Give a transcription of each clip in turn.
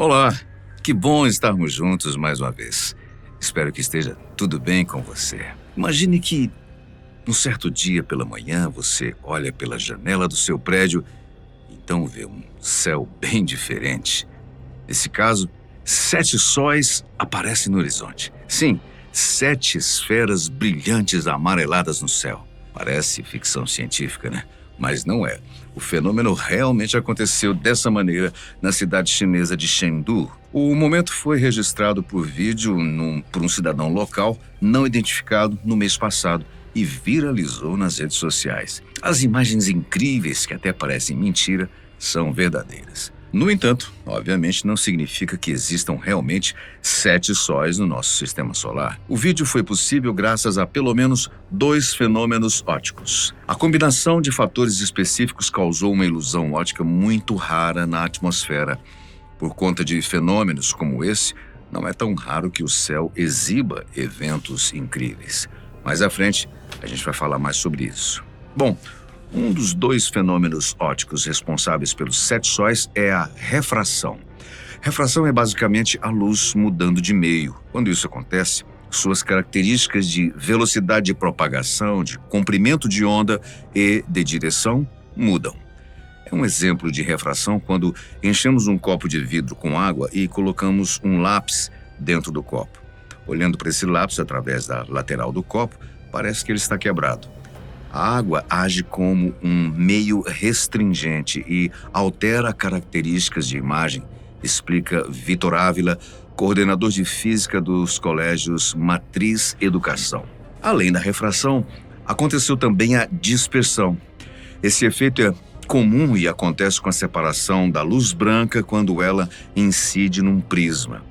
Olá, que bom estarmos juntos mais uma vez. Espero que esteja tudo bem com você. Imagine que, num certo dia pela manhã, você olha pela janela do seu prédio e então vê um céu bem diferente. Nesse caso, 7 sóis aparecem no horizonte. Sim, 7 esferas brilhantes amareladas no céu. Parece ficção científica, né? Mas não é. O fenômeno realmente aconteceu dessa maneira na cidade chinesa de Chengdu. O momento foi registrado por vídeo por um cidadão local não identificado no mês passado e viralizou nas redes sociais. As imagens incríveis, que até parecem mentira, são verdadeiras. No entanto, obviamente não significa que existam realmente 7 sóis no nosso sistema solar. O vídeo foi possível graças a pelo menos 2 fenômenos ópticos. A combinação de fatores específicos causou uma ilusão óptica muito rara na atmosfera. Por conta de fenômenos como esse, não é tão raro que o céu exiba eventos incríveis. Mais à frente, a gente vai falar mais sobre isso. Bom, um dos 2 fenômenos ópticos responsáveis pelos 7 sóis é a refração. Refração é basicamente a luz mudando de meio. Quando isso acontece, suas características de velocidade de propagação, de comprimento de onda e de direção mudam. É um exemplo de refração quando enchemos um copo de vidro com água e colocamos um lápis dentro do copo. Olhando para esse lápis através da lateral do copo, parece que ele está quebrado. A água age como um meio restringente e altera características de imagem, explica Vitor Ávila, coordenador de física dos colégios Matriz Educação. Além da refração, aconteceu também a dispersão. Esse efeito é comum e acontece com a separação da luz branca quando ela incide num prisma.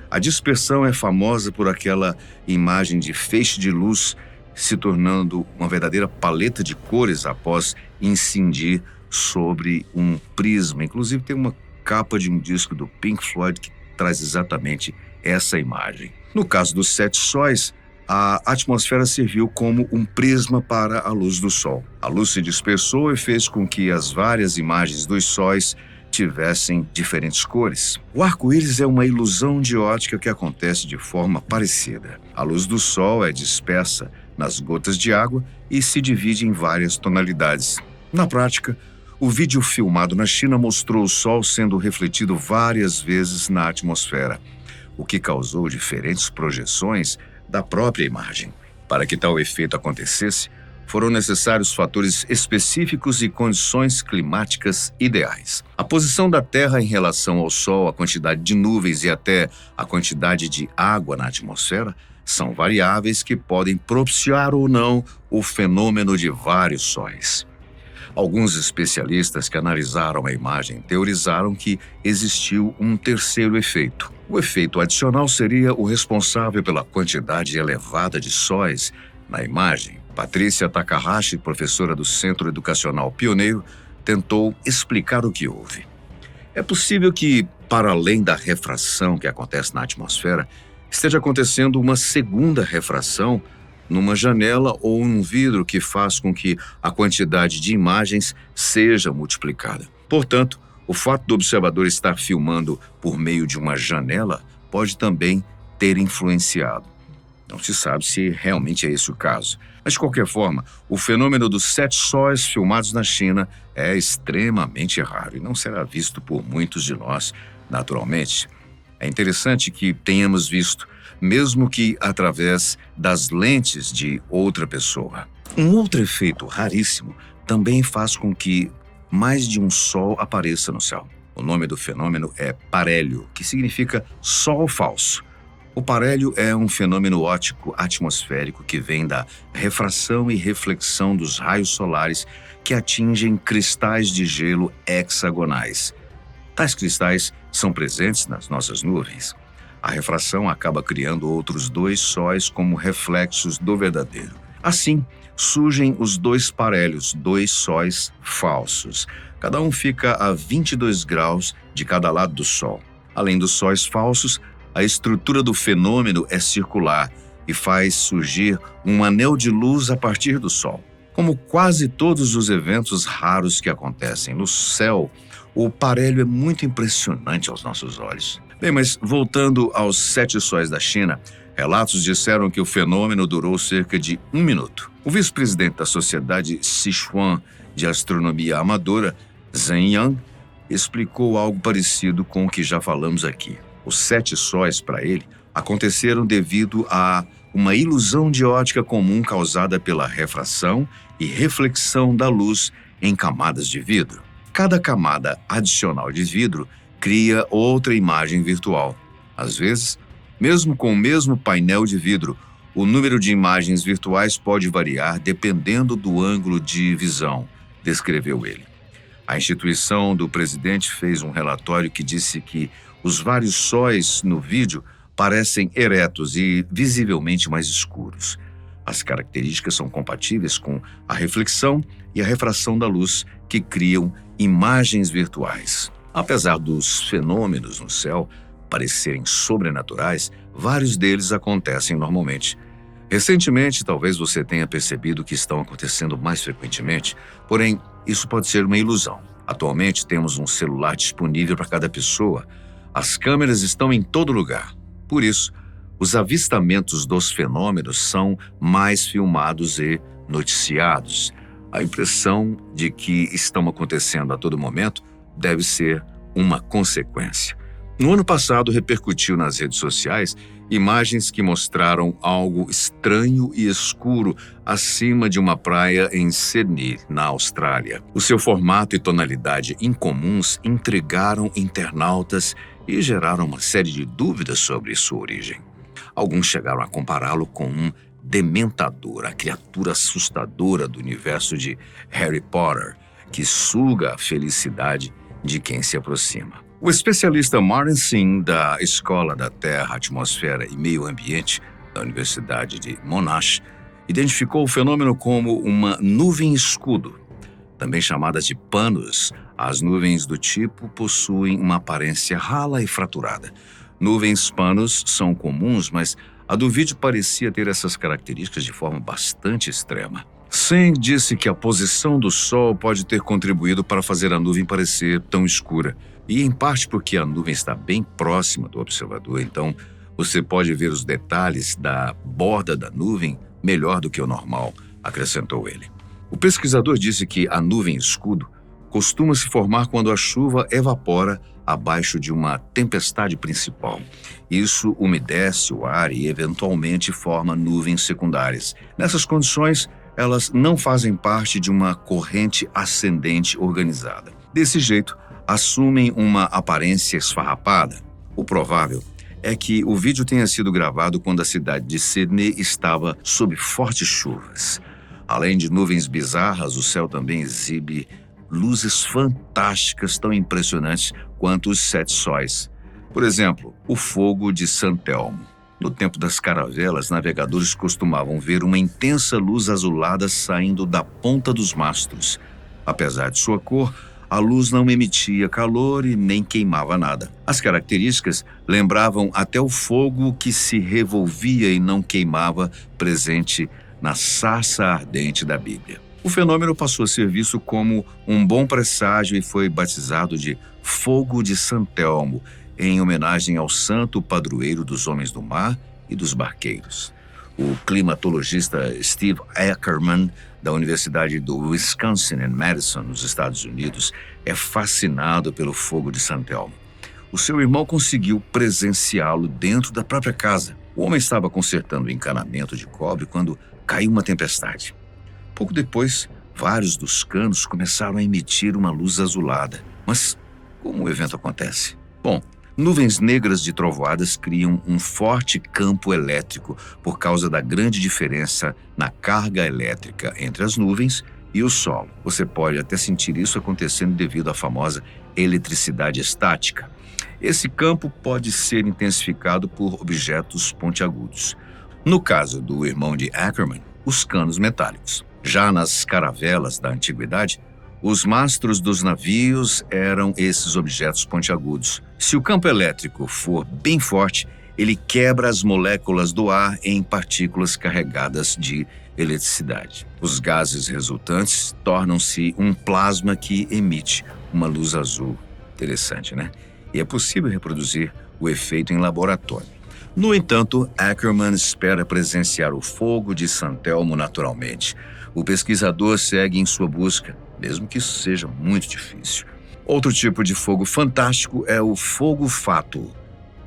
A dispersão é famosa por aquela imagem de feixe de luz se tornando uma verdadeira paleta de cores após incidir sobre um prisma. Inclusive tem uma capa de um disco do Pink Floyd que traz exatamente essa imagem. No caso dos 7 sóis, a atmosfera serviu como um prisma para a luz do Sol. A luz se dispersou e fez com que as várias imagens dos sóis tivessem diferentes cores. O arco-íris é uma ilusão de ótica que acontece de forma parecida. A luz do Sol é dispersa nas gotas de água e se divide em várias tonalidades. Na prática, o vídeo filmado na China mostrou o Sol sendo refletido várias vezes na atmosfera, o que causou diferentes projeções da própria imagem. Para que tal efeito acontecesse, foram necessários fatores específicos e condições climáticas ideais. A posição da Terra em relação ao Sol, a quantidade de nuvens e até a quantidade de água na atmosfera são variáveis que podem propiciar ou não o fenômeno de vários sóis. Alguns especialistas que analisaram a imagem teorizaram que existiu um terceiro efeito. O efeito adicional seria o responsável pela quantidade elevada de sóis na imagem. Patrícia Takahashi, professora do Centro Educacional Pioneiro, tentou explicar o que houve. É possível que, para além da refração que acontece na atmosfera, esteja acontecendo uma segunda refração numa janela ou num vidro que faz com que a quantidade de imagens seja multiplicada. Portanto, o fato do observador estar filmando por meio de uma janela pode também ter influenciado. Não se sabe se realmente é esse o caso. Mas, de qualquer forma, o fenômeno dos 7 sóis filmados na China é extremamente raro e não será visto por muitos de nós naturalmente. É interessante que tenhamos visto, mesmo que através das lentes de outra pessoa. Um outro efeito raríssimo também faz com que mais de um Sol apareça no céu. O nome do fenômeno é parélio, que significa Sol falso. O parélio é um fenômeno óptico atmosférico que vem da refração e reflexão dos raios solares que atingem cristais de gelo hexagonais. Tais cristais são presentes nas nossas nuvens. A refração acaba criando outros 2 sóis como reflexos do verdadeiro. Assim, surgem os 2 parélios, 2 sóis falsos. Cada um fica a 22 graus de cada lado do Sol. Além dos sóis falsos, a estrutura do fenômeno é circular e faz surgir um anel de luz a partir do Sol. Como quase todos os eventos raros que acontecem no céu, O parelho é muito impressionante aos nossos olhos. Bem, mas voltando aos 7 sóis da China, relatos disseram que o fenômeno durou cerca de 1 minuto. O vice-presidente da Sociedade Sichuan de Astronomia Amadora, Zheng Yang, explicou algo parecido com o que já falamos aqui. Os 7 sóis, para ele, aconteceram devido a uma ilusão de ótica comum causada pela refração e reflexão da luz em camadas de vidro. Cada camada adicional de vidro cria outra imagem virtual. Às vezes, mesmo com o mesmo painel de vidro, o número de imagens virtuais pode variar dependendo do ângulo de visão, descreveu ele. A instituição do presidente fez um relatório que disse que os vários sóis no vídeo parecem eretos e visivelmente mais escuros. As características são compatíveis com a reflexão e a refração da luz, que criam imagens virtuais. Apesar dos fenômenos no céu parecerem sobrenaturais, vários deles acontecem normalmente. Recentemente, talvez você tenha percebido que estão acontecendo mais frequentemente, porém, isso pode ser uma ilusão. Atualmente, temos um celular disponível para cada pessoa. As câmeras estão em todo lugar. Por isso, os avistamentos dos fenômenos são mais filmados e noticiados. A impressão de que estão acontecendo a todo momento deve ser uma consequência. No ano passado, repercutiu nas redes sociais imagens que mostraram algo estranho e escuro acima de uma praia em Sydney, na Austrália. O seu formato e tonalidade incomuns intrigaram internautas e geraram uma série de dúvidas sobre sua origem. Alguns chegaram a compará-lo com um dementador, a criatura assustadora do universo de Harry Potter, que suga a felicidade de quem se aproxima. O especialista Martin Singh, da Escola da Terra, Atmosfera e Meio Ambiente da Universidade de Monash, identificou o fenômeno como uma nuvem escudo. Também chamadas de panos, as nuvens do tipo possuem uma aparência rala e fraturada. Nuvens panos são comuns, mas a do vídeo parecia ter essas características de forma bastante extrema. Singh disse que a posição do Sol pode ter contribuído para fazer a nuvem parecer tão escura, e em parte porque a nuvem está bem próxima do observador, então você pode ver os detalhes da borda da nuvem melhor do que o normal, acrescentou ele. O pesquisador disse que a nuvem escudo costuma se formar quando a chuva evapora abaixo de uma tempestade principal. Isso umedece o ar e, eventualmente, forma nuvens secundárias. Nessas condições, elas não fazem parte de uma corrente ascendente organizada. Desse jeito, assumem uma aparência esfarrapada. O provável é que o vídeo tenha sido gravado quando a cidade de Sydney estava sob fortes chuvas. Além de nuvens bizarras, o céu também exibe luzes fantásticas tão impressionantes quanto os 7 sóis. Por exemplo, o fogo de San Telmo. No tempo das caravelas, navegadores costumavam ver uma intensa luz azulada saindo da ponta dos mastros. Apesar de sua cor, a luz não emitia calor e nem queimava nada. As características lembravam até o fogo que se revolvia e não queimava, presente na sarça ardente da Bíblia. O fenômeno passou a ser visto como um bom presságio e foi batizado de Fogo de San Telmo, em homenagem ao santo padroeiro dos homens do mar e dos barqueiros. O climatologista Steve Ackerman, da Universidade do Wisconsin em Madison, nos Estados Unidos, é fascinado pelo fogo de San Telmo. O seu irmão conseguiu presenciá-lo dentro da própria casa. O homem estava consertando o encanamento de cobre quando caiu uma tempestade. Pouco depois, vários dos canos começaram a emitir uma luz azulada. Mas como o evento acontece? Bom, nuvens negras de trovoadas criam um forte campo elétrico por causa da grande diferença na carga elétrica entre as nuvens e o solo. Você pode até sentir isso acontecendo devido à famosa eletricidade estática. Esse campo pode ser intensificado por objetos pontiagudos. No caso do irmão de Ackerman, os canos metálicos. Já nas caravelas da antiguidade, os mastros dos navios eram esses objetos pontiagudos. Se o campo elétrico for bem forte, ele quebra as moléculas do ar em partículas carregadas de eletricidade. Os gases resultantes tornam-se um plasma que emite uma luz azul. Interessante, né? E é possível reproduzir o efeito em laboratório. No entanto, Ackerman espera presenciar o fogo de San Telmo naturalmente. O pesquisador segue em sua busca, mesmo que isso seja muito difícil. Outro tipo de fogo fantástico é o fogo fátuo.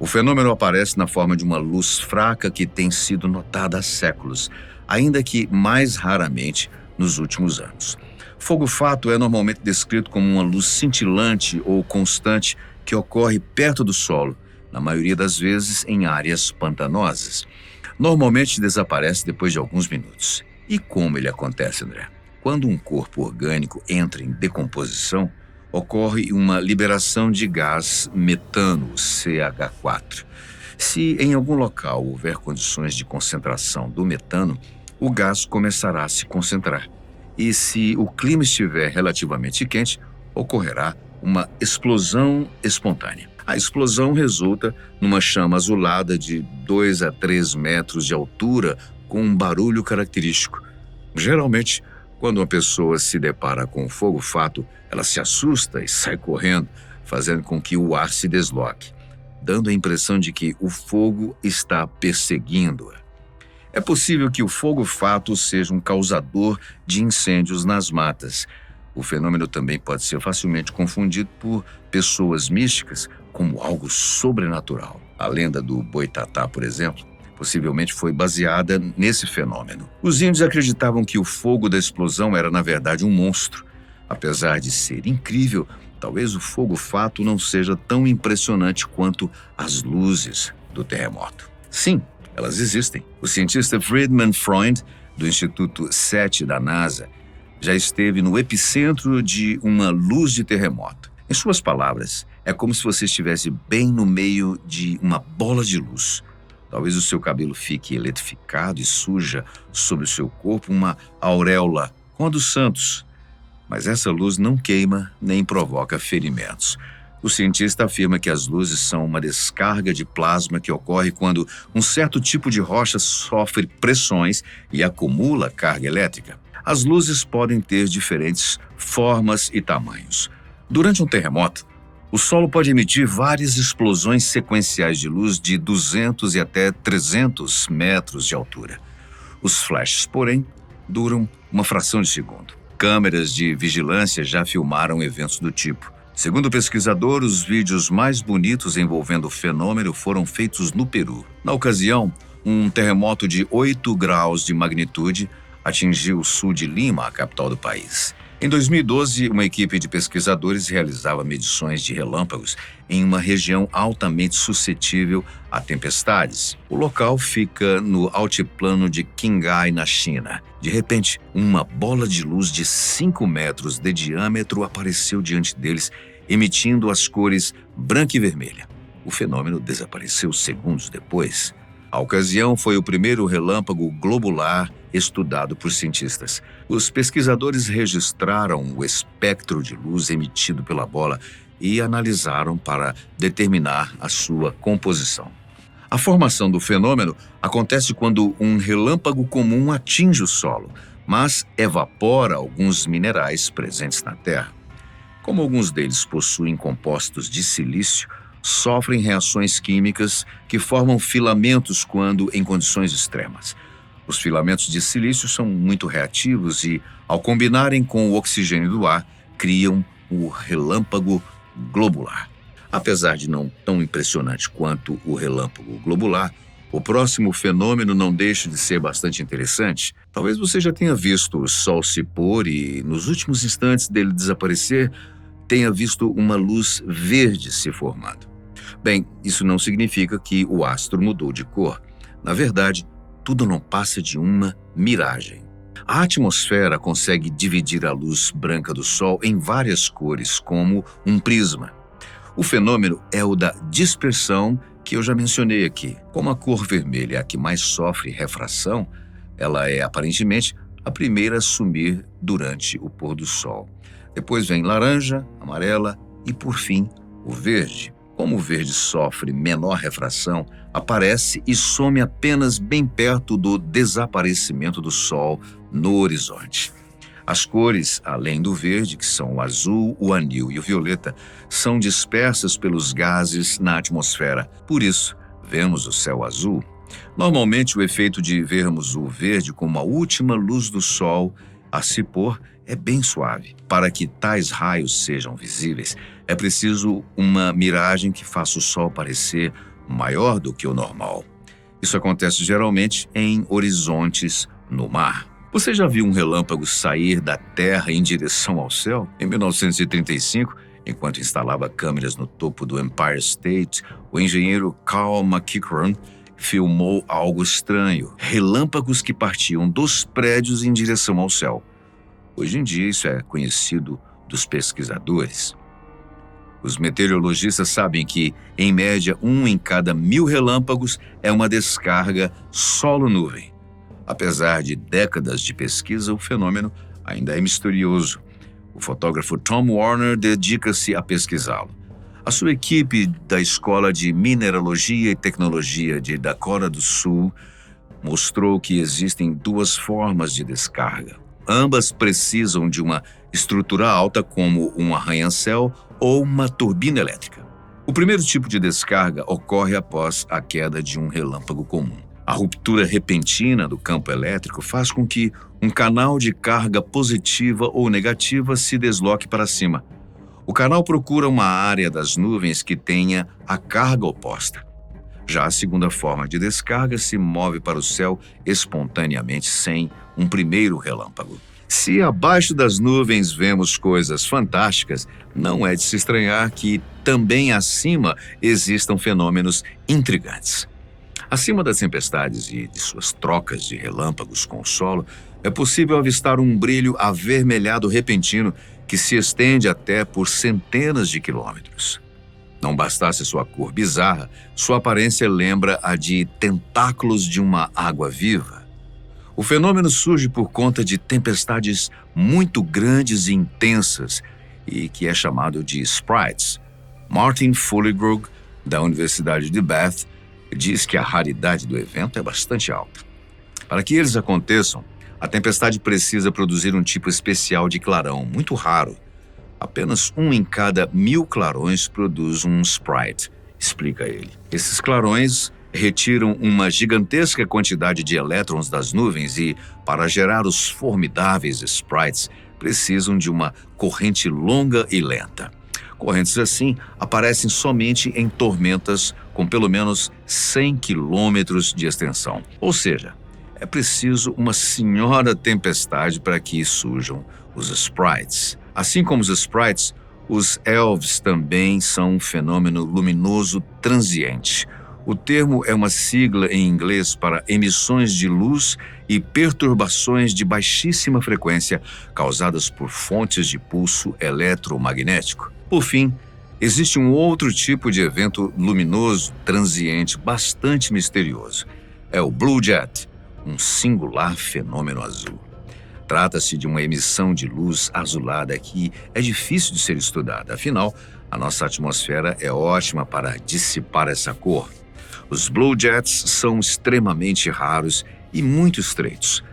O fenômeno aparece na forma de uma luz fraca que tem sido notada há séculos, ainda que mais raramente nos últimos anos. Fogo fátuo é normalmente descrito como uma luz cintilante ou constante que ocorre perto do solo, na maioria das vezes em áreas pantanosas. Normalmente desaparece depois de alguns minutos. E como ele acontece, André? Quando um corpo orgânico entra em decomposição, ocorre uma liberação de gás metano, CH4. Se em algum local houver condições de concentração do metano, o gás começará a se concentrar. E se o clima estiver relativamente quente, ocorrerá uma explosão espontânea. A explosão resulta numa chama azulada de 2 a 3 metros de altura com um barulho característico. Geralmente, quando uma pessoa se depara com um fogo fátuo, ela se assusta e sai correndo, fazendo com que o ar se desloque, dando a impressão de que o fogo está perseguindo-a. É possível que o fogo fátuo seja um causador de incêndios nas matas. O fenômeno também pode ser facilmente confundido por pessoas místicas como algo sobrenatural. A lenda do Boitatá, por exemplo, possivelmente foi baseada nesse fenômeno. Os índios acreditavam que o fogo da explosão era, na verdade, um monstro. Apesar de ser incrível, talvez o fogo fátuo não seja tão impressionante quanto as luzes do terremoto. Sim, elas existem. O cientista Friedman Freund, do Instituto SETI da NASA, já esteve no epicentro de uma luz de terremoto. Em suas palavras, é como se você estivesse bem no meio de uma bola de luz. Talvez o seu cabelo fique eletrificado e suja sobre o seu corpo uma auréola com a dos santos. Mas essa luz não queima nem provoca ferimentos. O cientista afirma que as luzes são uma descarga de plasma que ocorre quando um certo tipo de rocha sofre pressões e acumula carga elétrica. As luzes podem ter diferentes formas e tamanhos. Durante um terremoto, o solo pode emitir várias explosões sequenciais de luz de 200 e até 300 metros de altura. Os flashes, porém, duram uma fração de segundo. Câmeras de vigilância já filmaram eventos do tipo. Segundo o pesquisador, os vídeos mais bonitos envolvendo o fenômeno foram feitos no Peru. Na ocasião, um terremoto de 8 graus de magnitude atingiu o sul de Lima, a capital do país. Em 2012, uma equipe de pesquisadores realizava medições de relâmpagos em uma região altamente suscetível a tempestades. O local fica no altiplano de Qinghai, na China. De repente, uma bola de luz de 5 metros de diâmetro apareceu diante deles, emitindo as cores branca e vermelha. O fenômeno desapareceu segundos depois. A ocasião foi o primeiro relâmpago globular estudado por cientistas. Os pesquisadores registraram o espectro de luz emitido pela bola e analisaram para determinar a sua composição. A formação do fenômeno acontece quando um relâmpago comum atinge o solo, mas evapora alguns minerais presentes na Terra. Como alguns deles possuem compostos de silício, sofrem reações químicas que formam filamentos quando em condições extremas. Os filamentos de silício são muito reativos e, ao combinarem com o oxigênio do ar, criam o relâmpago globular. Apesar de não tão impressionante quanto o relâmpago globular, o próximo fenômeno não deixa de ser bastante interessante. Talvez você já tenha visto o Sol se pôr e, nos últimos instantes dele desaparecer, tenha visto uma luz verde se formando. Bem, isso não significa que o astro mudou de cor. Na verdade, tudo não passa de uma miragem. A atmosfera consegue dividir a luz branca do Sol em várias cores, como um prisma. O fenômeno é o da dispersão que eu já mencionei aqui. Como a cor vermelha é a que mais sofre refração, ela é aparentemente a primeira a sumir durante o pôr do Sol. Depois vem laranja, amarela e, por fim, o verde. Como o verde sofre menor refração, aparece e some apenas bem perto do desaparecimento do Sol no horizonte. As cores, além do verde, que são o azul, o anil e o violeta, são dispersas pelos gases na atmosfera. Por isso, vemos o céu azul. Normalmente, o efeito de vermos o verde como a última luz do sol a se pôr é bem suave. Para que tais raios sejam visíveis, é preciso uma miragem que faça o sol parecer maior do que o normal. Isso acontece geralmente em horizontes no mar. Você já viu um relâmpago sair da Terra em direção ao céu? Em 1935, enquanto instalava câmeras no topo do Empire State, o engenheiro Carl McEachern filmou algo estranho: relâmpagos que partiam dos prédios em direção ao céu. Hoje em dia, isso é conhecido dos pesquisadores. Os meteorologistas sabem que, em média, 1 em cada 1000 relâmpagos é uma descarga solo-nuvem. Apesar de décadas de pesquisa, o fenômeno ainda é misterioso. O fotógrafo Tom Warner dedica-se a pesquisá-lo. A sua equipe da Escola de Mineralogia e Tecnologia de Dakota do Sul mostrou que existem 2 formas de descarga. Ambas precisam de uma estrutura alta, como um arranha-céu ou uma turbina elétrica. O primeiro tipo de descarga ocorre após a queda de um relâmpago comum. A ruptura repentina do campo elétrico faz com que um canal de carga positiva ou negativa se desloque para cima. O canal procura uma área das nuvens que tenha a carga oposta. Já a segunda forma de descarga se move para o céu espontaneamente, sem um primeiro relâmpago. Se abaixo das nuvens vemos coisas fantásticas, não é de se estranhar que também acima existam fenômenos intrigantes. Acima das tempestades e de suas trocas de relâmpagos com o solo, é possível avistar um brilho avermelhado repentino que se estende até por centenas de quilômetros. Não bastasse sua cor bizarra, sua aparência lembra a de tentáculos de uma água viva. O fenômeno surge por conta de tempestades muito grandes e intensas e que é chamado de sprites. Martin Fullegrug, da Universidade de Bath, diz que a raridade do evento é bastante alta. Para que eles aconteçam, a tempestade precisa produzir um tipo especial de clarão, muito raro. Apenas 1 em cada 1000 clarões produz um sprite, explica ele. Esses clarões retiram uma gigantesca quantidade de elétrons das nuvens e, para gerar os formidáveis sprites, precisam de uma corrente longa e lenta. Correntes assim aparecem somente em tormentas com pelo menos 100 quilômetros de extensão. Ou seja, é preciso uma senhora tempestade para que surjam os sprites. Assim como os sprites, os elves também são um fenômeno luminoso transiente. O termo é uma sigla em inglês para emissões de luz e perturbações de baixíssima frequência causadas por fontes de pulso eletromagnético. Por fim, existe um outro tipo de evento luminoso transiente bastante misterioso. É o Blue Jet, um singular fenômeno azul. Trata-se de uma emissão de luz azulada que é difícil de ser estudada. Afinal, a nossa atmosfera é ótima para dissipar essa cor. Os Blue Jets são extremamente raros e muito estreitos.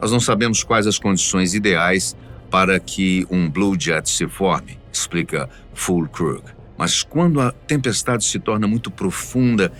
Nós não sabemos quais as condições ideais para que um Blue Jet se forme, explica Fullegrug. Mas quando a tempestade se torna muito profunda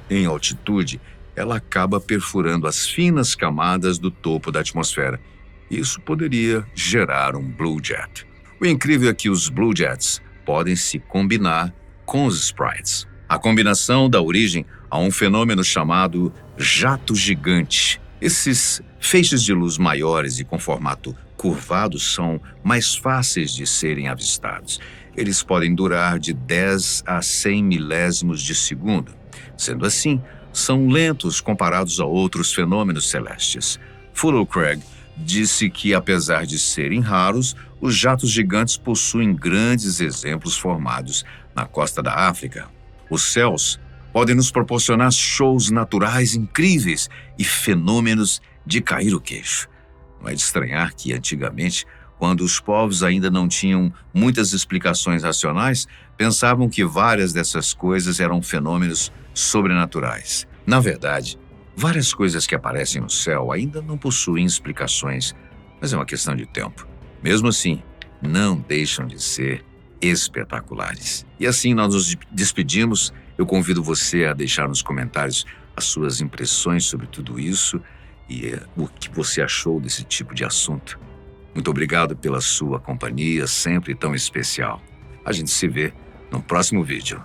em altitude, ela acaba perfurando as finas camadas do topo da atmosfera. Isso poderia gerar um Blue Jet. O incrível é que os Blue Jets podem se combinar com os sprites. A combinação dá origem a um fenômeno chamado jato gigante. Esses feixes de luz maiores e com formato curvado são mais fáceis de serem avistados. Eles podem durar de 10 a 100 milésimos de segundo. Sendo assim, são lentos comparados a outros fenômenos celestes. Fullegrug disse que, apesar de serem raros, os jatos gigantes possuem grandes exemplos formados na costa da África. Os céus podem nos proporcionar shows naturais incríveis e fenômenos de cair o queixo. Não é de estranhar que, antigamente, quando os povos ainda não tinham muitas explicações racionais, pensavam que várias dessas coisas eram fenômenos sobrenaturais. Na verdade, várias coisas que aparecem no céu ainda não possuem explicações, mas é uma questão de tempo. Mesmo assim, não deixam de ser espetaculares. E assim nós nos despedimos. Eu convido você a deixar nos comentários as suas impressões sobre tudo isso e o que você achou desse tipo de assunto. Muito obrigado pela sua companhia, sempre tão especial. A gente se vê no próximo vídeo.